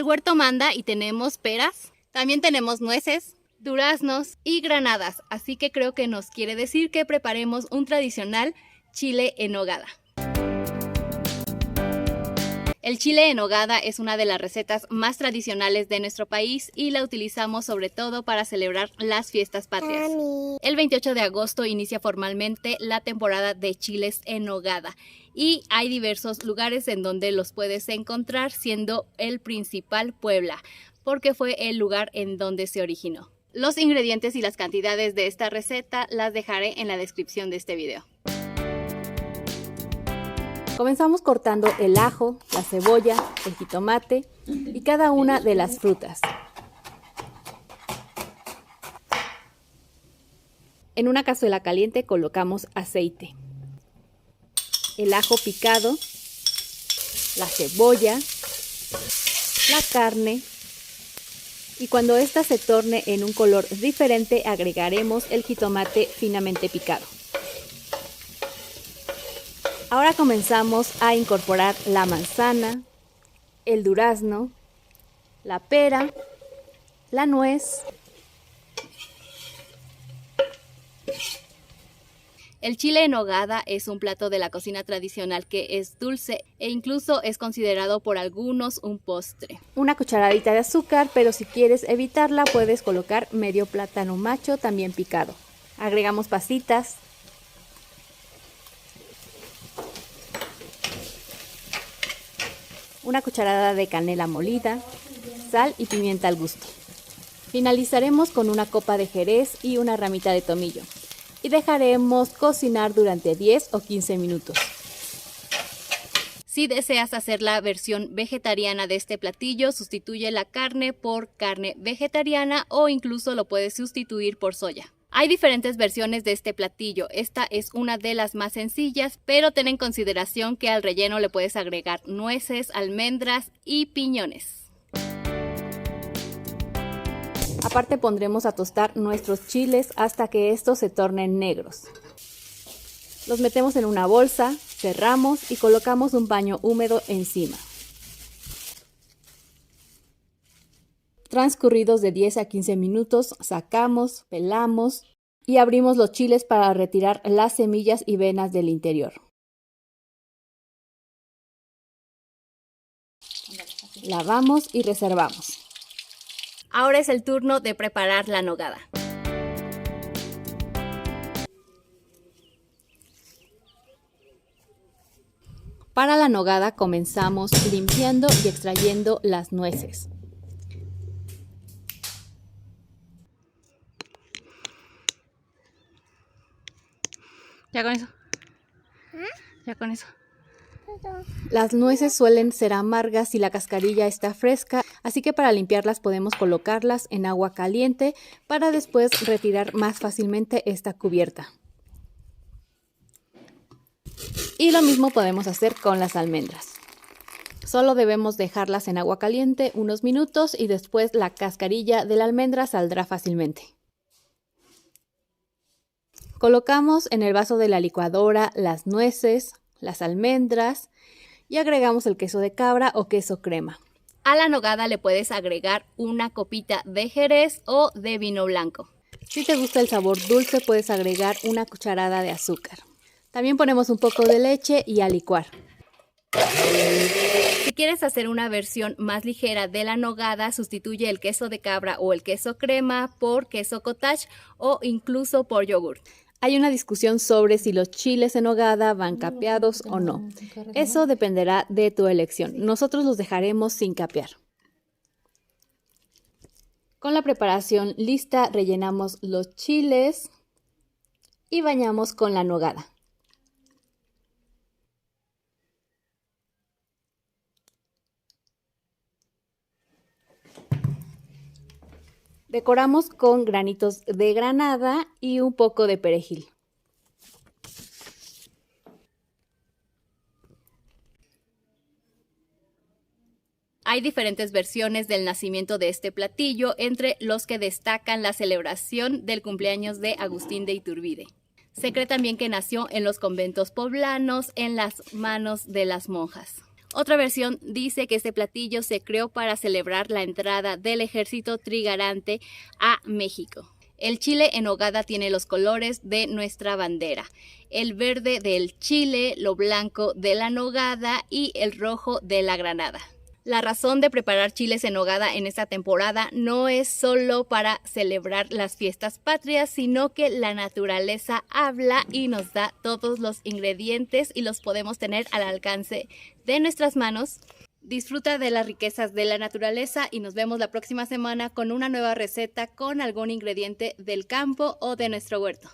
el huerto manda y tenemos peras, también tenemos nueces, duraznos y granadas, así que creo que nos quiere decir que preparemos un tradicional chile en nogada. El chile en nogada es una de las recetas más tradicionales de nuestro país y la utilizamos sobre todo para celebrar las fiestas patrias. El 28 de agosto inicia formalmente la temporada de chiles en nogada y hay diversos lugares en donde los puedes encontrar, siendo el principal Puebla, porque fue el lugar en donde se originó. Los ingredientes y las cantidades de esta receta las dejaré en la descripción de este video. Comenzamos cortando el ajo, la cebolla, el jitomate y cada una de las frutas. En una cazuela caliente colocamos aceite, el ajo picado, la cebolla, la carne y cuando ésta se torne en un color diferente agregaremos el jitomate finamente picado. Ahora comenzamos a incorporar la manzana, el durazno, la pera, la nuez. El chile en nogada es un plato de la cocina tradicional que es dulce e incluso es considerado por algunos un postre. Una cucharadita de azúcar, pero si quieres evitarla puedes colocar medio plátano macho también picado. Agregamos pasitas. Una cucharada de canela molida, sal y pimienta al gusto. Finalizaremos con una copa de jerez y una ramita de tomillo y dejaremos cocinar durante 10 o 15 minutos. Si deseas hacer la versión vegetariana de este platillo, sustituye la carne por carne vegetariana o incluso lo puedes sustituir por soya. Hay diferentes versiones de este platillo, esta es una de las más sencillas, pero ten en consideración que al relleno le puedes agregar nueces, almendras y piñones. Aparte pondremos a tostar nuestros chiles hasta que estos se tornen negros. Los metemos en una bolsa, cerramos y colocamos un paño húmedo encima. Transcurridos de 10 a 15 minutos, sacamos, pelamos y abrimos los chiles para retirar las semillas y venas del interior. Lavamos y reservamos. Ahora es el turno de preparar la nogada. Para la nogada comenzamos limpiando y extrayendo las nueces. Ya con eso. Ya con eso. Las nueces suelen ser amargas y la cascarilla está fresca, así que para limpiarlas podemos colocarlas en agua caliente para después retirar más fácilmente esta cubierta. Y lo mismo podemos hacer con las almendras. Solo debemos dejarlas en agua caliente unos minutos y después la cascarilla de la almendra saldrá fácilmente. Colocamos en el vaso de la licuadora las nueces, las almendras y agregamos el queso de cabra o queso crema. A la nogada le puedes agregar una copita de jerez o de vino blanco. Si te gusta el sabor dulce puedes agregar una cucharada de azúcar. También ponemos un poco de leche y a licuar. Si quieres hacer una versión más ligera de la nogada, sustituye el queso de cabra o el queso crema por queso cottage o incluso por yogur. Hay una discusión sobre si los chiles en nogada van capeados o no. Eso dependerá de tu elección. Nosotros los dejaremos sin capear. Con la preparación lista, rellenamos los chiles y bañamos con la nogada. Decoramos con granitos de granada y un poco de perejil. Hay diferentes versiones del nacimiento de este platillo, entre los que destacan la celebración del cumpleaños de Agustín de Iturbide. Se cree también que nació en los conventos poblanos en las manos de las monjas. Otra versión dice que este platillo se creó para celebrar la entrada del ejército trigarante a México. El chile en nogada tiene los colores de nuestra bandera: el verde del chile, lo blanco de la nogada y el rojo de la granada. La razón de preparar chiles en nogada en esta temporada no es solo para celebrar las fiestas patrias, sino que la naturaleza habla y nos da todos los ingredientes y los podemos tener al alcance de nuestras manos. Disfruta de las riquezas de la naturaleza y nos vemos la próxima semana con una nueva receta con algún ingrediente del campo o de nuestro huerto.